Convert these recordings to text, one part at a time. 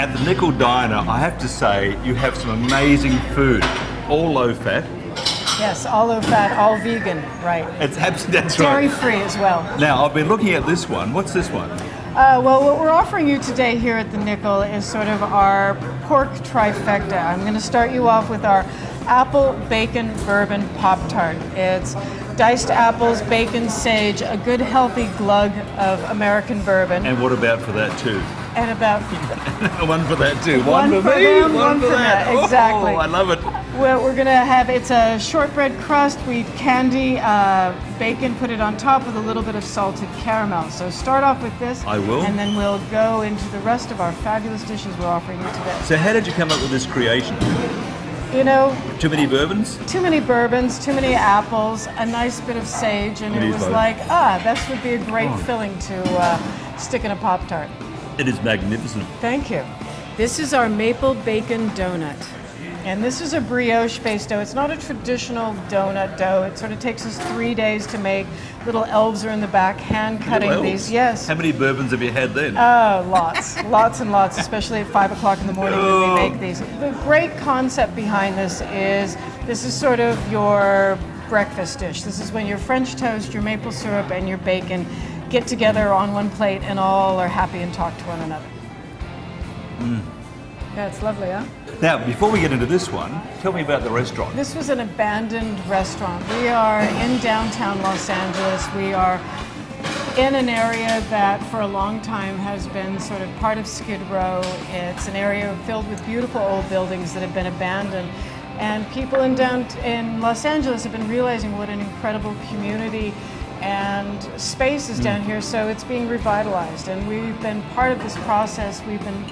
At the Nickel Diner, I have to say, you have some amazing food. All low fat. Yes, all low fat, all vegan, right. That's Dairy right. free as well. Now, I've been looking at this one. What's this one? Well, what we're offering you today here at the Nickel is sort of our pork trifecta. I'm going to start you off with our apple bacon bourbon Pop-Tart. It's diced apples, bacon, sage, a good healthy glug of American bourbon. And what about for that too? And about One for that too. One for for me, them, one for that. exactly. Oh, I love it. Well, we're going to have, it's a shortbread crust. We candy bacon, put it on top with a little bit of salted caramel. So start off with this. I will. And then we'll go into the rest of our fabulous dishes we're offering you today. So how did you come up with this creation? You know, Too many bourbons? too many bourbons, too many apples, a nice bit of sage, and It it is was both. like, that would be a great filling to stick in a Pop-Tart. It is magnificent. Thank you. This is our maple bacon donut. And this is a brioche-based dough. It's not a traditional donut dough. It sort of takes us 3 days to make. Little elves are in the back hand-cutting Little these. elves? Yes. How many bourbons have you had then? Oh, lots. Lots and lots, especially at 5 o'clock in the morning when we make these. The great concept behind this is sort of your breakfast dish. This is when your French toast, your maple syrup, and your bacon get together on one plate and all are happy and talk to one another. Yeah, it's lovely, huh? Now, before we get into this one, tell me about the restaurant. This was an abandoned restaurant. We are in downtown Los Angeles. We are in an area that for a long time has been sort of part of Skid Row. It's an area filled with beautiful old buildings that have been abandoned. And people in Los Angeles have been realizing what an incredible community and space is down here, so it's being revitalized. And we've been part of this process.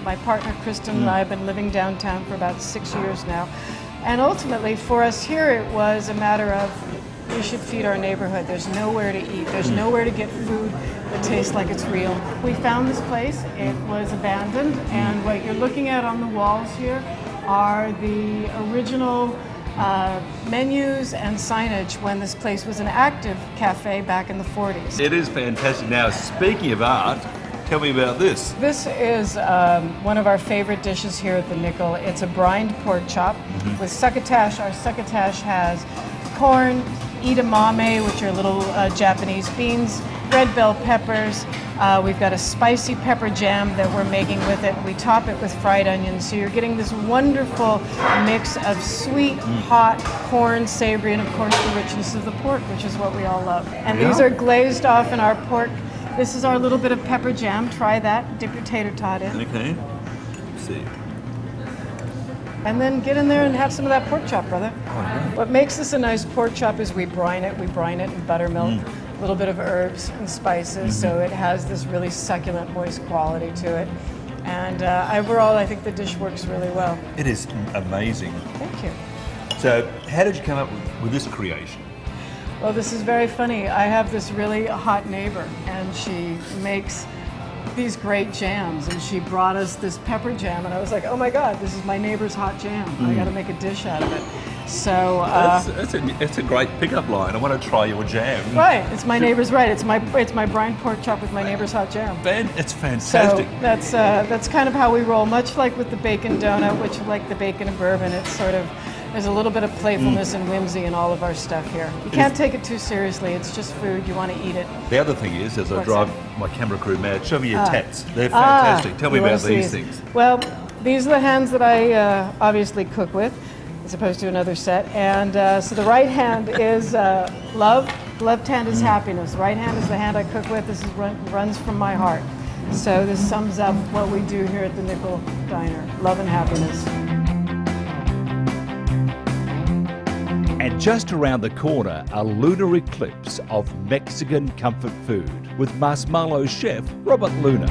My partner Kristen and I have been living downtown for about 6 years now. And ultimately for us here, it was a matter of we should feed our neighborhood. There's nowhere to eat. There's nowhere to get food that tastes like it's real. We found this place. It was abandoned, and what you're looking at on the walls here are the original menus and signage when this place was an active cafe back in the 40s. It is fantastic. Now, speaking of art, tell me about this. This is one of our favorite dishes here at the Nickel. It's a brined pork chop with succotash. Our succotash has corn, edamame, which are little Japanese beans, red bell peppers. We've got a spicy pepper jam that we're making with it. We top it with fried onions, so you're getting this wonderful mix of sweet, hot, corn, savory, and of course the richness of the pork, which is what we all love. And these are glazed off in our pork. This is our little bit of pepper jam. Try that. Dip your tater tot in. Okay. Let's see. And then get in there and have some of that pork chop, brother. Okay. What makes this a nice pork chop is we brine it. We brine it in buttermilk, a little bit of herbs and spices, so it has this really succulent, moist quality to it. And overall, I think the dish works really well. It is amazing. Thank you. So, how did you come up with this creation? Well, this is very funny. I have this really hot neighbor, and she makes these great jams, and she brought us this pepper jam, and I was like, oh my God, this is my neighbor's hot jam. I got to make a dish out of it. So That's a great pickup line. I want to try your jam. right, it's my neighbor's right. It's my brined pork chop with my neighbor's hot jam. It's fantastic. So that's kind of how we roll. Much like with the bacon donut, which like the bacon and bourbon, it's sort of there's a little bit of playfulness and whimsy in all of our stuff here. You can't take it too seriously. It's just food. You want to eat it. The other thing is, as I What's drive that? my camera crew mad, show me your tats. They're fantastic. Tell me You wanna about see these things. Well, these are the hands that I obviously cook with, as opposed to another set. And so the right hand is love. The left hand is happiness. The right hand is the hand I cook with. This is runs from my heart. So this sums up what we do here at the Nickel Diner. Love and happiness. And just around the corner, a lunar eclipse of Mexican comfort food with Marshmallow chef Robert Luna.